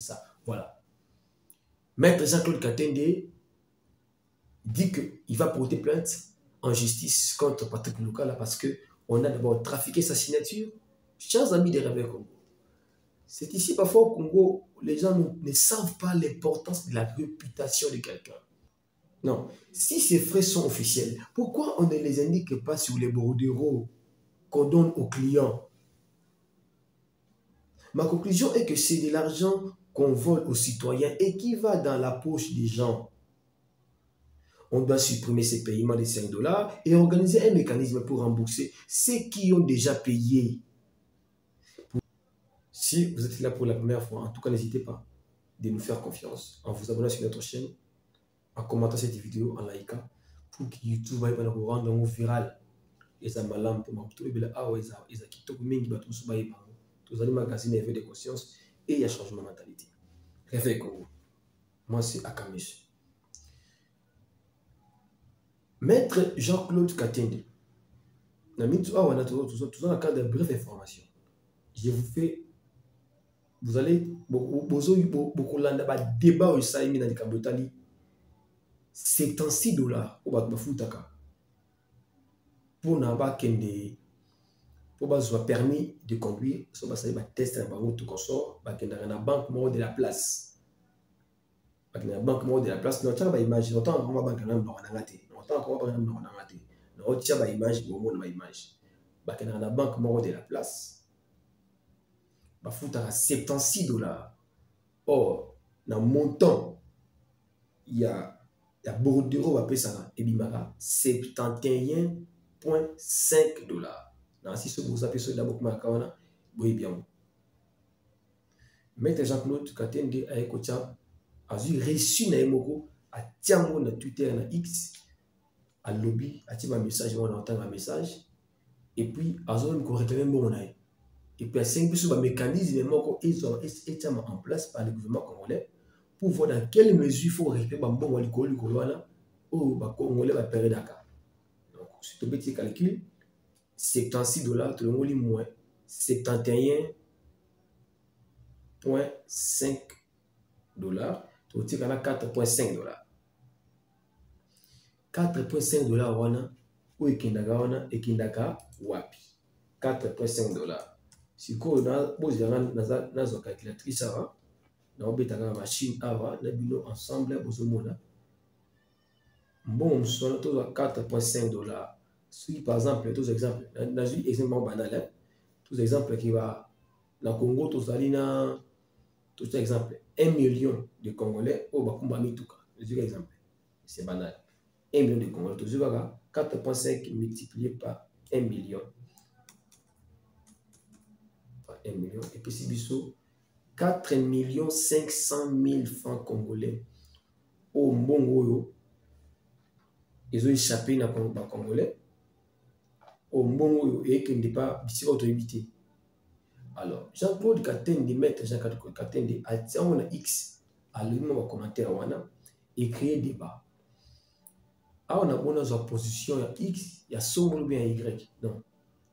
ça. Voilà. Maître Jean-Claude Katende dit qu'il va porter plainte en justice contre Patrick Lukala parce qu'on a d'abord trafiqué sa signature. Chers amis des Rebelles Congo, c'est ici parfois au Congo, les gens ne savent pas l'importance de la réputation de quelqu'un. Non, si ces frais sont officiels, pourquoi on ne les indique pas sur les bordereaux qu'on donne aux clients? Ma conclusion est que c'est de l'argent qu'on vole aux citoyens et qui va dans la poche des gens. On doit supprimer ces paiements de 5 $ et organiser un mécanisme pour rembourser ceux qui ont déjà payé. Si vous êtes là pour la première fois, en tout cas, n'hésitez pas de nous faire confiance en vous abonnant sur notre chaîne, en commentant cette vidéo, en likant, pour que YouTube va vous rendre viral. Et ça m'a lampé, tous les magazines éveillés de conscience et il y a changement de mentalité. Réveil Congo. Moi, c'est Akamis. Maître Jean-Claude Katende, dans le cadre de brève information, je vous fais, vous allez, beaucoup de débat au Saïmi dans le Kabotali, 76 $ au Batmafutaka, pour n'avoir qu'un des. Pour avoir permis de conduire, so ça va tester un barreau tout consort, bah qu'il y a une banque mort de la place. Bah qu'il y a une banque mort de la place. Non, tiens, bah image. Autant on va banque même non on a raté. Autant on va banque même non on a raté. Non, tiens, bah image, bon mon image. Bah qu'il y a une banque mort de la place. Bah foutre à 76 $. Or, dans le montant, il y a bordereau va payer ça et bimara 71,5 $. Si vous avez besoin de vous oui bien. Maître Jean-Claude Katende a reçu à Tiamon na Twitter na X à lobby a un message on entend un message et puis a zone ko réclamer bon et puis à 5 plus un mécanisme ils ont été en place par le gouvernement congolais pour voir dans quelle mesure il faut réclamer bon alcool ou ba congolais va perdre Dakar. Donc c'est un petit calcul 76 $, tout le monde moins 71,5 $, tout le monde 4,5 $. 4,5 $, wana, ou ekindaka wapi. 4,5 $. Si vous avez une calculatrice, vous avez une machine, vous avez ensemble, vous avez bon, 4,5 $. Si par exemple, tous les exemples, dans un exemple banal, tous les exemples qui va dans le Congo, tous les exemples, 1 million de Congolais au Bakumba Mituka. Les exemples, c'est banal. 1 million de Congolais, tous les 4,5 multiplié par 1 million. Par 1 million. Et puis si biso 4 500 000 francs congolais au Mbongo, ils ont échappé dans le Congolais. Au Mbongo et qui n'est pas évité. Alors, Jean-Claude Katende, maître Jean-Claude Katende, a dit on a X, à l'humain commentaire et créer débat. Ah, on a bonne opposition à X, il y a sombre bien à Y. Non.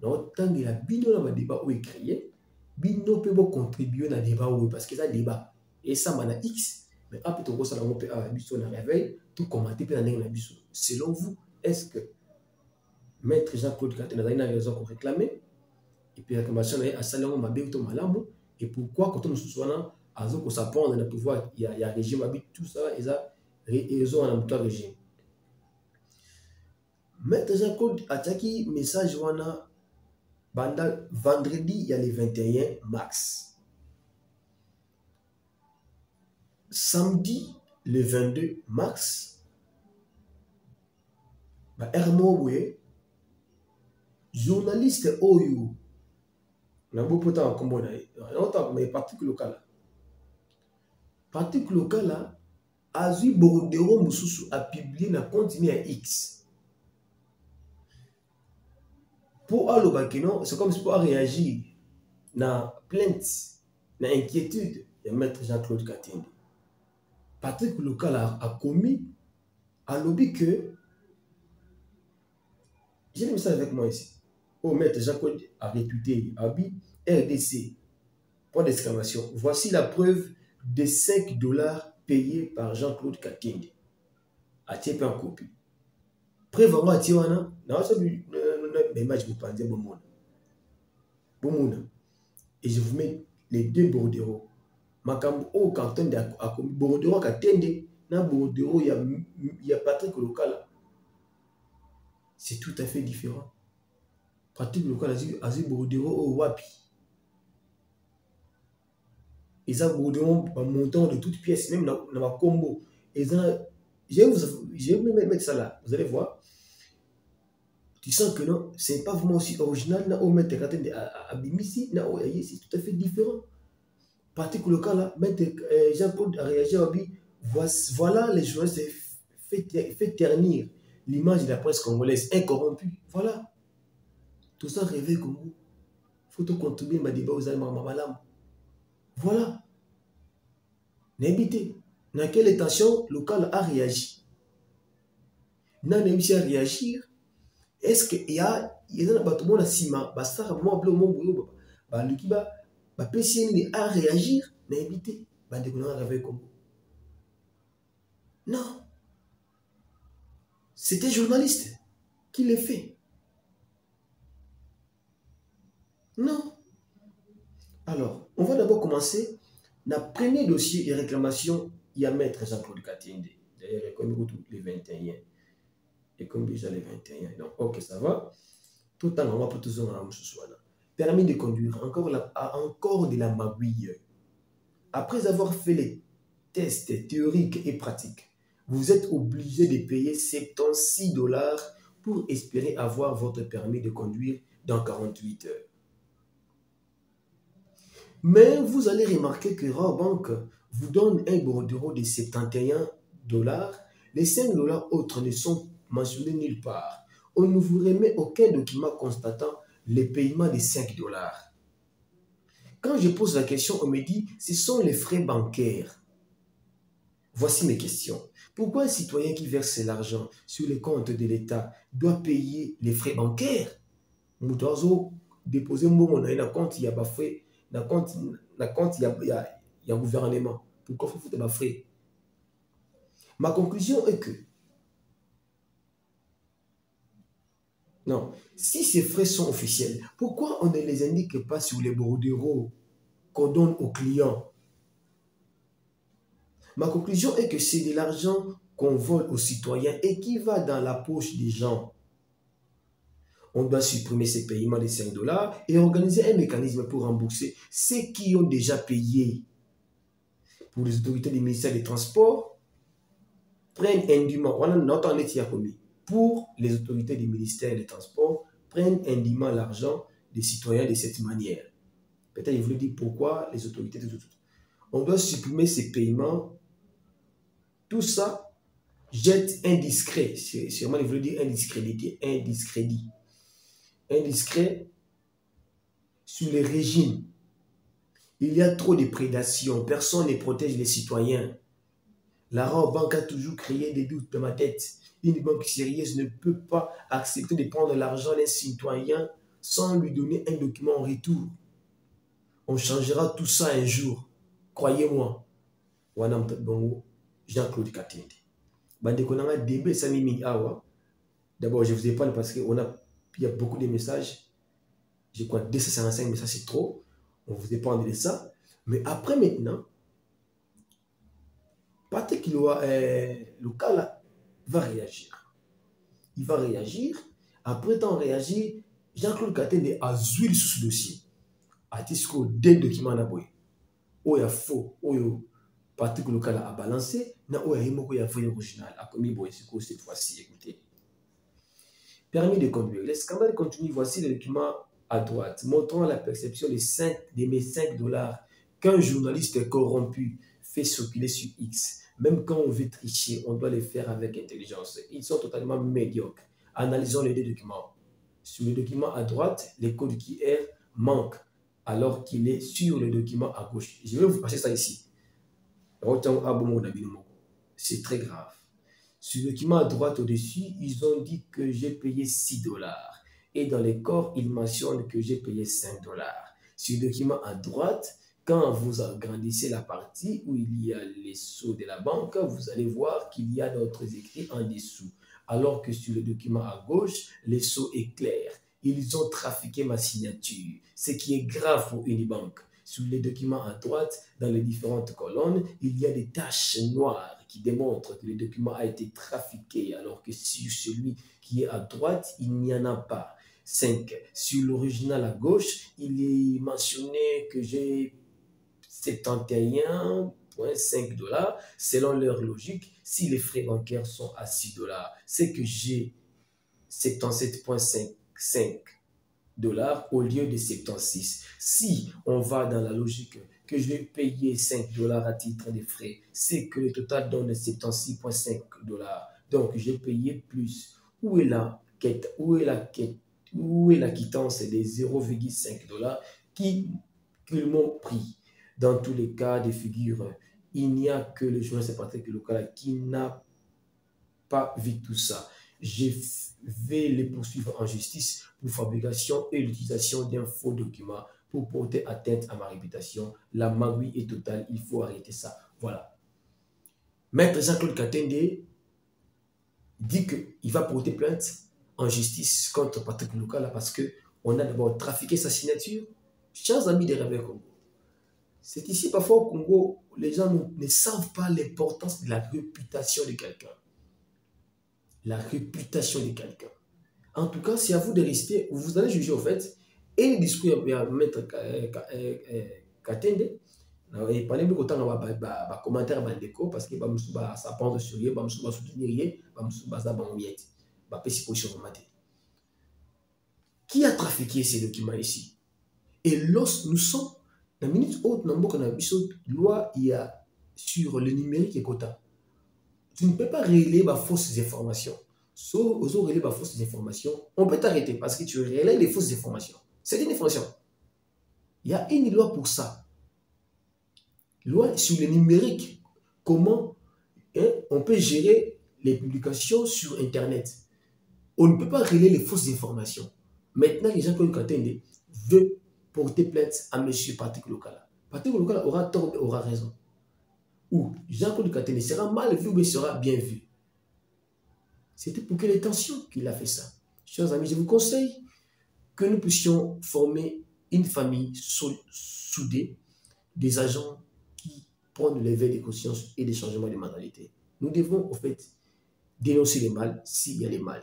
Non, tant qu'il y a bino dans le débat où il créé, bino peut contribuer dans le débat où parce que ça débat. Et ça, on a X, mais après tout ça, on peut avoir biso dans réveil, tout commenter puis dans biso. Selon vous, est-ce que Maître Jean-Claude Katende a une raison pour réclamer? Et puis, et pourquoi quand on se souvient, à ce qu'on s'apprend dans le pouvoir, il y a un régime, tout ça, ils ont un régime. Maître Jean-Claude a dit message vendredi, il y a les 21 mars. Samedi, le 22 mars, Hermowe, journaliste Oyo, na beaucoup temps comme on a mais parti local. Parti local a vu Bordeaux Moussousou a publié na continue à X. Pour Alobakino, c'est comme si pour réagir na plainte, na inquiétude de maître Jean-Claude Katende. Patrick local a commis à lobby que j'ai mis ça avec moi ici. Oh, maître Jean-Claude a réputé Abi RDC. Point d'exclamation. Voici la preuve de 5 dollars payés par Jean-Claude Katende. A tiens en copie. Prévenant à Tiwana, l'image vous parlez bon. Et je vous mets les deux bordereaux. Makam au canton de bordereau Katende, na bordereau il y a Patrick Lokala. C'est tout à fait différent. Patrick Lokala a dit bordereau au Wapi. Ils ont bordereau en montant de toutes pièces, même dans ma combo. Je vais mettre ça là, vous allez voir. Tu sens que non, c'est pas vraiment aussi original. Na o mettre à Bimisi, na o c'est tout à fait différent. Patrick Lokala, Jean-Paul a réagi à Obi. Voilà les journalistes fait ternir l'image de la presse congolaise incorrompue. Voilà. Tout ça réveille comme vous. Il faut tout contribuer à débat aux Allemands. Voilà. N'habitez. Dans quelle intention Lokala a réagi? N'a pas réagir. Est-ce qu'il y a un bâtiment à Sima, ça a moi bleu mon boulot, le qui va PCN à réagir, n'habiter, réveil comme non, c'était journaliste qui l'a fait. Non. Alors, on va d'abord commencer. Le premier dossier de réclamation, il y a maître Jean-Claude Katende. D'ailleurs, comme les 21. Et comme déjà les 21. Donc, ok, ça va. Tout en on va tout ce soir là. Permis de conduire, encore de la magouille. Après avoir fait les tests théoriques et pratiques, vous êtes obligé de payer 76 dollars pour espérer avoir votre permis de conduire dans 48 heures. Mais vous allez remarquer que Rabobank vous donne un bordereau de 71 dollars. Les 5 dollars autres ne sont mentionnés nulle part. On ne vous remet aucun document constatant les paiements de 5 dollars. Quand je pose la question, on me dit, ce sont les frais bancaires. Voici mes questions. Pourquoi un citoyen qui verse l'argent sur les comptes de l'État doit payer les frais bancaires? Moutazo déposer mon compte, il y a pas frais. Dans compte, il y a gouvernement. Pourquoi il faut foutre des frais? Ma conclusion est que non, si ces frais sont officiels, pourquoi on ne les indique pas sur les bordereaux qu'on donne aux clients? Ma conclusion est que c'est de l'argent qu'on vole aux citoyens et qui va dans la poche des gens. On doit supprimer ces paiements de 5 dollars et organiser un mécanisme pour rembourser ceux qui ont déjà payé. Pour les autorités du ministère des Transports, prennent indûment, pour les autorités du ministère des Transports, prennent indûment l'argent des citoyens de cette manière. Peut-être il voulait dire pourquoi les autorités... On doit supprimer ces paiements. Tout ça jette un discret. Sûrement il voulait dire indiscrédit. Indiscret sur les régimes. Il y a trop de prédation. Personne ne protège les citoyens. La Rabobank a toujours créé des doutes dans ma tête. Une banque sérieuse ne peut pas accepter de prendre l'argent d'un citoyen sans lui donner un document en retour. On changera tout ça un jour. Croyez-moi. Jean-Claude Katende. D'abord, je vous ai parlé parce qu'il y a beaucoup de messages. Je crois 255 messages, c'est trop. On vous a parlé de ça. Mais après, maintenant, Patrick Lokala va réagir. Il va réagir. Après tant réagir, Jean-Claude Katende a joué sur ce dossier. A dit que des documents n'a pas eu. Oh, il y a faux. Oh, Patrick Lokala a balancé. Oh, il y a vrai original. A commis cette fois-ci. Écoutez. Permis de conduire. Les scandales continuent. Voici le document à droite, montrant la perception de mes 5 dollars qu'un journaliste corrompu fait circuler sur X. Même quand on veut tricher, on doit le faire avec intelligence. Ils sont totalement médiocres. Analysons les deux documents. Sur le document à droite, les codes QR manquent alors qu'il est sur le document à gauche. Je vais vous passer ça ici. C'est très grave. Sur le document à droite au-dessus, ils ont dit que j'ai payé 6 dollars. Et dans les corps, ils mentionnent que j'ai payé 5 dollars. Sur le document à droite, Quand vous agrandissez la partie où il y a les sceaux de la banque, vous allez voir qu'il y a d'autres écrits en dessous. Alors que sur le document à gauche, les sceaux est clair. Ils ont trafiqué ma signature, ce qui est grave pour Unibank. Sur les documents à droite, dans les différentes colonnes, il y a des taches noires qui démontrent que le document a été trafiqué, alors que sur celui qui est à droite, il n'y en a pas. 5. Sur l'original à gauche, il est mentionné que j'ai 71,5 $. Selon leur logique, si les frais bancaires sont à 6 $, c'est que j'ai 77,5 $ au lieu de 76. Si on va dans la logique que je vais payer 5 $ à titre de frais, c'est que le total donne 76,5 $. Donc, j'ai payé plus. Où est la quête? Où est la quête? Où est la quittance des 0,5 $ qu'ils m'ont pris? Dans tous les cas de figure, il n'y a que le journaliste Patrick Lokala qui n'a pas vu tout ça. Je vais les poursuivre en justice pour fabrication et l'utilisation d'un faux document pour porter atteinte à ma réputation. La magouille est totale, il faut arrêter ça. Voilà. Maître Jean-Claude Katende dit qu'il va porter plainte en justice contre Patrick Lokala parce qu'on a d'abord trafiqué sa signature. Chers amis des Rebelles Congo, c'est ici parfois au Congo, les gens ne savent pas l'importance de la réputation de quelqu'un. La réputation de quelqu'un. En tout cas, c'est à vous de rester, vous allez juger au fait, et le discours à mettre Katende, et parler de côté de commentaire parce que ça pense sur lui, ça soutenir, ça qui a trafiqué ces documents ici? Et lorsque nous sommes dans la minute haute, nous avons une loi sur le numérique et quota. Tu ne peux pas relayer les fausses informations. Sauf aux relayer les fausses informations, on peut t'arrêter parce que tu relais les fausses informations. C'est une information. Il y a une loi pour ça. Loi sur le numérique. Comment on peut gérer les publications sur Internet. On ne peut pas relayer les fausses informations. Maintenant, les gens comme Katende veulent porter plainte à M. Patrick Lokala. Patrick Lokala aura tort, aura raison. Ou Jean-Claude Katende sera mal vu ou bien sera bien vu. C'était pour quelle intention qu'il a fait ça? Chers amis, je vous conseille que nous puissions former une famille soudée, des agents qui prennent l'éveil des consciences et des changements de mentalité. Nous devons, en fait, dénoncer les mal s'il y a les mal.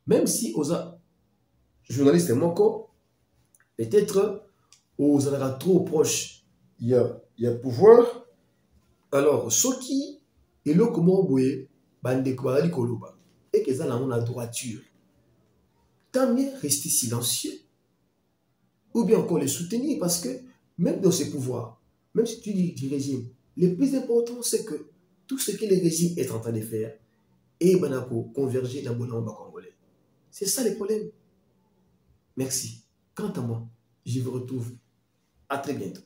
Même si aux journalistes manquent, peut-être aux trop proches, il y a pouvoir. Alors, ceux qui est là comme Boye, Bandekouali Koloba, et qu'ils ont la droiture, tant mieux rester silencieux, ou bien encore les soutenir, parce que même dans ces pouvoirs, même si tu dis du régime, le plus important, c'est que tout ce que le régime est en train de faire est converger dans le bon congolais. C'est ça le problème. Merci. Quant à moi, je vous retrouve à très bientôt.